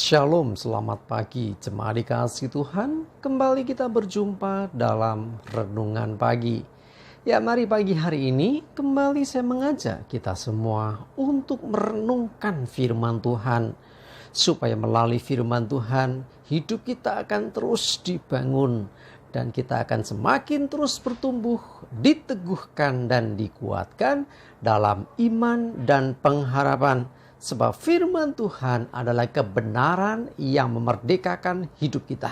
Shalom, selamat pagi jemaat dikasih Tuhan. Kembali kita berjumpa dalam renungan pagi. Ya, mari pagi hari ini kembali saya mengajak kita semua untuk merenungkan firman Tuhan. Supaya melalui firman Tuhan, hidup kita akan terus dibangun. Dan kita akan semakin terus bertumbuh, diteguhkan dan dikuatkan dalam iman dan pengharapan. Sebab firman Tuhan adalah kebenaran yang memerdekakan hidup kita.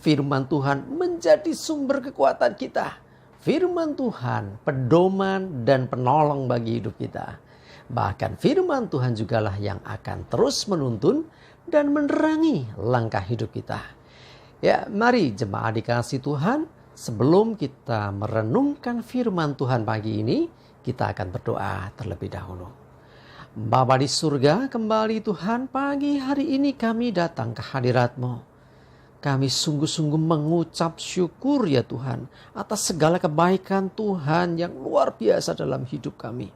Firman Tuhan menjadi sumber kekuatan kita. Firman Tuhan pedoman dan penolong bagi hidup kita. Bahkan firman Tuhan jugalah yang akan terus menuntun dan menerangi langkah hidup kita. Ya, mari jemaat dikasih Tuhan, sebelum kita merenungkan firman Tuhan pagi ini, kita akan berdoa terlebih dahulu. Bapa di surga, kembali Tuhan, pagi hari ini kami datang ke hadirat-Mu. Kami sungguh-sungguh mengucap syukur ya Tuhan atas segala kebaikan Tuhan yang luar biasa dalam hidup kami.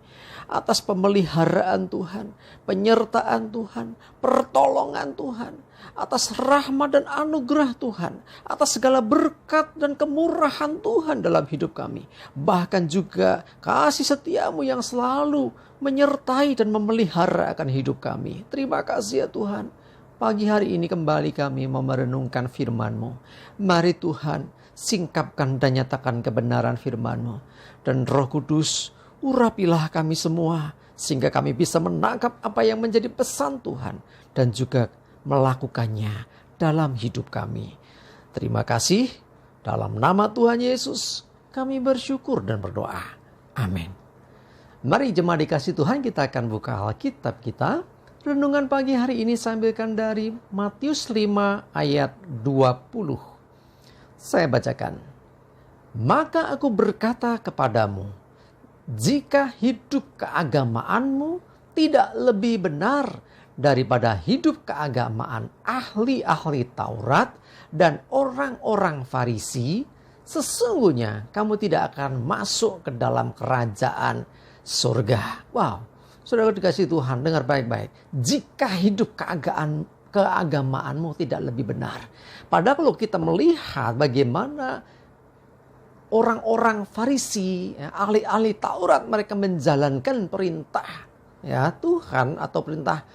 Atas pemeliharaan Tuhan, penyertaan Tuhan, pertolongan Tuhan. Atas rahmat dan anugerah Tuhan. Atas segala berkat dan kemurahan Tuhan dalam hidup kami. Bahkan juga kasih setiamu yang selalu menyertai dan memelihara akan hidup kami. Terima kasih ya Tuhan. Pagi hari ini kembali kami mau merenungkan firman-Mu. Mari Tuhan, singkapkan dan nyatakan kebenaran firman-Mu. Dan Roh Kudus, urapilah kami semua, sehingga kami bisa menangkap apa yang menjadi pesan Tuhan. Dan juga melakukannya dalam hidup kami. Terima kasih. Dalam nama Tuhan Yesus, kami bersyukur dan berdoa. Amin. Mari jemaat dikasih Tuhan, kita akan buka Alkitab kita. Renungan pagi hari ini saya ambilkan dari Matius 5 ayat 20. Saya bacakan. Maka aku berkata kepadamu, jika hidup keagamaanmu tidak lebih benar daripada hidup keagamaan ahli-ahli Taurat dan orang-orang Farisi, sesungguhnya kamu tidak akan masuk ke dalam kerajaan surga. Wow. Saudara dikasih Tuhan, dengar baik-baik. Jika hidup keagamaanmu tidak lebih benar. Padahal kalau kita melihat bagaimana orang-orang Farisi, ya, ahli-ahli Taurat, mereka menjalankan perintah ya Tuhan atau perintah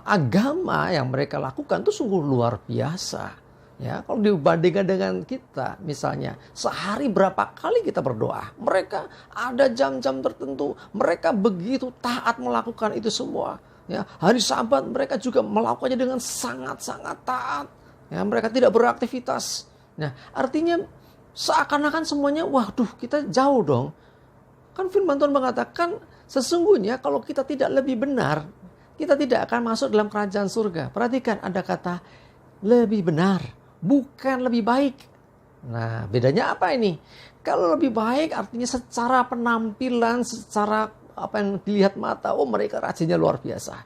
agama yang mereka lakukan itu sungguh luar biasa. Ya, kalau dibandingkan dengan kita, misalnya sehari berapa kali kita berdoa, mereka ada jam-jam tertentu, mereka begitu taat melakukan itu semua. Ya, hari Sabat mereka juga melakukannya dengan sangat-sangat taat. Ya, mereka tidak beraktivitas. Nah, artinya seakan-akan semuanya, waduh, kita jauh dong. Kan firman Tuhan mengatakan, sesungguhnya kalau kita tidak lebih benar, kita tidak akan masuk dalam kerajaan surga. Perhatikan, ada kata lebih benar. Bukan lebih baik. Nah, bedanya apa ini? Kalau lebih baik artinya secara penampilan, secara apa yang dilihat mata, oh mereka rajinnya luar biasa.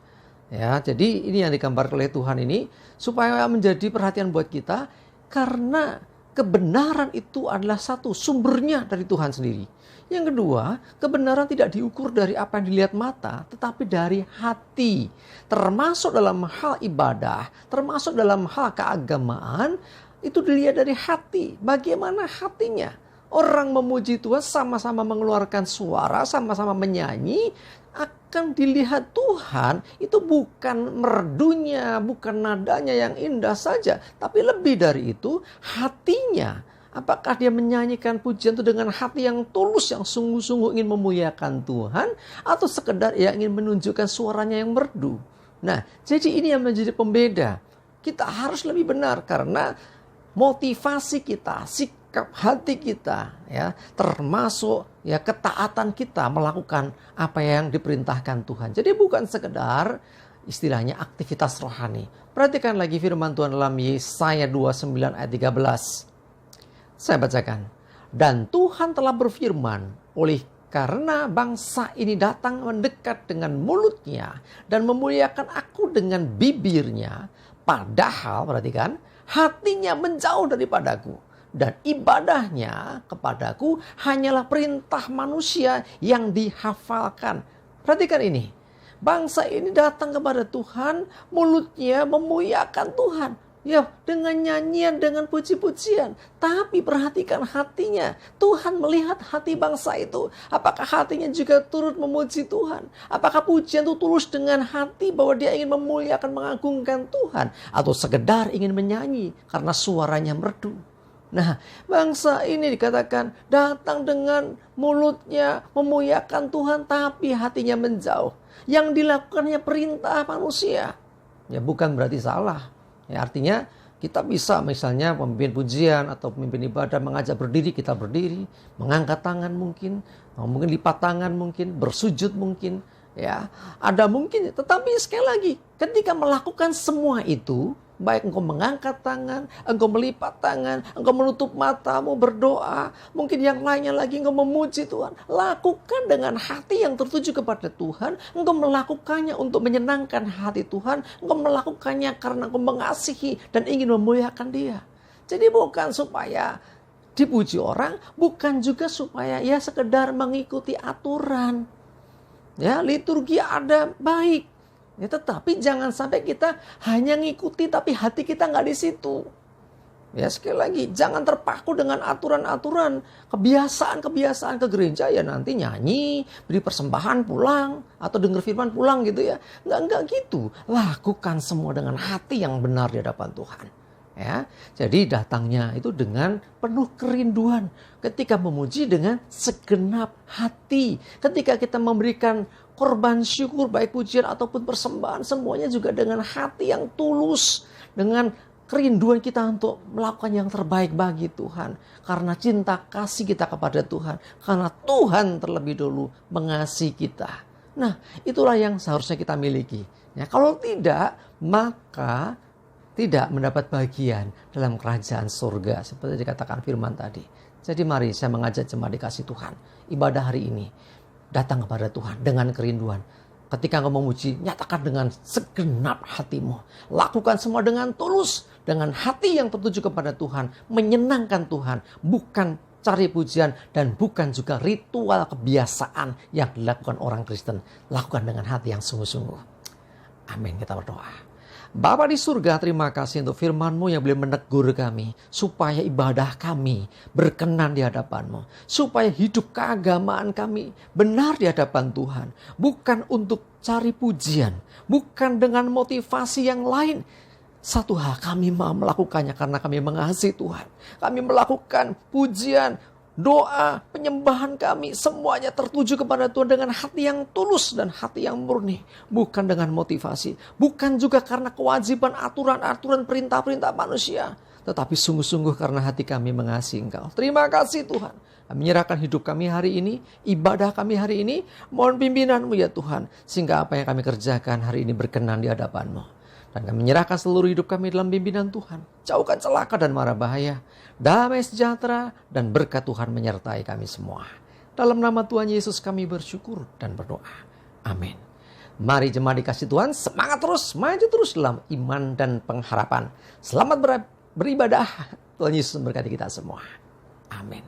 Ya, jadi ini yang digambarkan oleh Tuhan ini supaya menjadi perhatian buat kita, karena kebenaran itu adalah satu, sumbernya dari Tuhan sendiri. Yang kedua, kebenaran tidak diukur dari apa yang dilihat mata, tetapi dari hati. Termasuk dalam hal ibadah, termasuk dalam hal keagamaan, itu dilihat dari hati. Bagaimana hatinya? Orang memuji Tuhan sama-sama mengeluarkan suara, sama-sama menyanyi, akan dilihat Tuhan itu bukan merdunya, bukan nadanya yang indah saja, tapi lebih dari itu hatinya. Apakah dia menyanyikan pujian itu dengan hati yang tulus, yang sungguh-sungguh ingin memuliakan Tuhan, atau sekedar ia ingin menunjukkan suaranya yang merdu. Nah, jadi ini yang menjadi pembeda. Kita harus lebih benar karena motivasi kita, sikap hati kita, ya, termasuk ya ketaatan kita melakukan apa yang diperintahkan Tuhan. Jadi bukan sekedar istilahnya aktivitas rohani. Perhatikan lagi firman Tuhan dalam Yesaya 29 ayat 13. Saya bacakan. Dan Tuhan telah berfirman, oleh karena bangsa ini datang mendekat dengan mulutnya dan memuliakan aku dengan bibirnya, padahal perhatikan, hatinya menjauh daripadaku. Dan ibadahnya kepadaku hanyalah perintah manusia yang dihafalkan. Perhatikan ini. Bangsa ini datang kepada Tuhan, mulutnya memuliakan Tuhan. Ya, dengan nyanyian, dengan puji-pujian. Tapi perhatikan hatinya. Tuhan melihat hati bangsa itu. Apakah hatinya juga turut memuji Tuhan? Apakah pujian itu tulus dengan hati bahwa dia ingin memuliakan, mengagungkan Tuhan? Atau sekedar ingin menyanyi karena suaranya merdu? Nah, bangsa ini dikatakan datang dengan mulutnya memuliakan Tuhan, tapi hatinya menjauh. Yang dilakukannya perintah manusia. Ya, bukan berarti salah. Ya, artinya kita bisa misalnya memimpin pujian atau pemimpin ibadah mengajak berdiri, kita berdiri, mengangkat tangan mungkin lipat tangan mungkin, bersujud mungkin, ya ada mungkin. Tetapi sekali lagi, ketika melakukan semua itu, baik engkau mengangkat tangan, engkau melipat tangan, engkau menutup matamu berdoa, mungkin yang lainnya lagi engkau memuji Tuhan. Lakukan dengan hati yang tertuju kepada Tuhan. Engkau melakukannya untuk menyenangkan hati Tuhan. Engkau melakukannya karena engkau mengasihi dan ingin memuliakan Dia. Jadi bukan supaya dipuji orang, bukan juga supaya ya sekedar mengikuti aturan. Ya, liturgi ada baik. Ya, tetapi jangan sampai kita hanya ngikuti tapi hati kita nggak di situ. Ya, sekali lagi, jangan terpaku dengan aturan-aturan, kebiasaan-kebiasaan ke gereja ya nanti nyanyi, beri persembahan pulang atau dengar firman pulang gitu ya. Enggak gitu. Lakukan semua dengan hati yang benar di hadapan Tuhan. Ya, jadi datangnya itu dengan penuh kerinduan, ketika memuji dengan segenap hati, ketika kita memberikan korban syukur baik pujian ataupun persembahan, semuanya juga dengan hati yang tulus, dengan kerinduan kita untuk melakukan yang terbaik bagi Tuhan, karena cinta kasih kita kepada Tuhan, karena Tuhan terlebih dulu mengasihi kita. Nah, itulah yang seharusnya kita miliki. Ya, kalau tidak, maka tidak mendapat bagian dalam kerajaan surga seperti dikatakan firman tadi. Jadi mari saya mengajak jemaat dikasih Tuhan, ibadah hari ini datang kepada Tuhan dengan kerinduan. Ketika engkau memuji, nyatakan dengan segenap hatimu. Lakukan semua dengan tulus, dengan hati yang tertuju kepada Tuhan, menyenangkan Tuhan, bukan cari pujian dan bukan juga ritual kebiasaan yang dilakukan orang Kristen. Lakukan dengan hati yang sungguh-sungguh. Amin, kita berdoa. Bapa di surga, terima kasih untuk firman-Mu yang boleh menegur kami, supaya ibadah kami berkenan di hadapan-Mu, supaya hidup keagamaan kami benar di hadapan Tuhan, bukan untuk cari pujian, bukan dengan motivasi yang lain. Satu hal, kami mau melakukannya karena kami mengasihi Tuhan. Kami melakukan pujian, doa, penyembahan kami semuanya tertuju kepada Tuhan dengan hati yang tulus dan hati yang murni. Bukan dengan motivasi. Bukan juga karena kewajiban aturan-aturan perintah-perintah manusia. Tetapi sungguh-sungguh karena hati kami mengasihi Engkau. Terima kasih Tuhan. Kami menyerahkan hidup kami hari ini. Ibadah kami hari ini. Mohon pimpinan-Mu ya Tuhan. Sehingga apa yang kami kerjakan hari ini berkenan di hadapan-Mu. Dan kami menyerahkan seluruh hidup kami dalam pimpinan Tuhan. Jauhkan celaka dan mara bahaya. Damai sejahtera dan berkat Tuhan menyertai kami semua. Dalam nama Tuhan Yesus kami bersyukur dan berdoa. Amin. Mari jemaat dikasih Tuhan, semangat terus, maju terus dalam iman dan pengharapan. Selamat beribadah. Tuhan Yesus memberkati kita semua. Amin.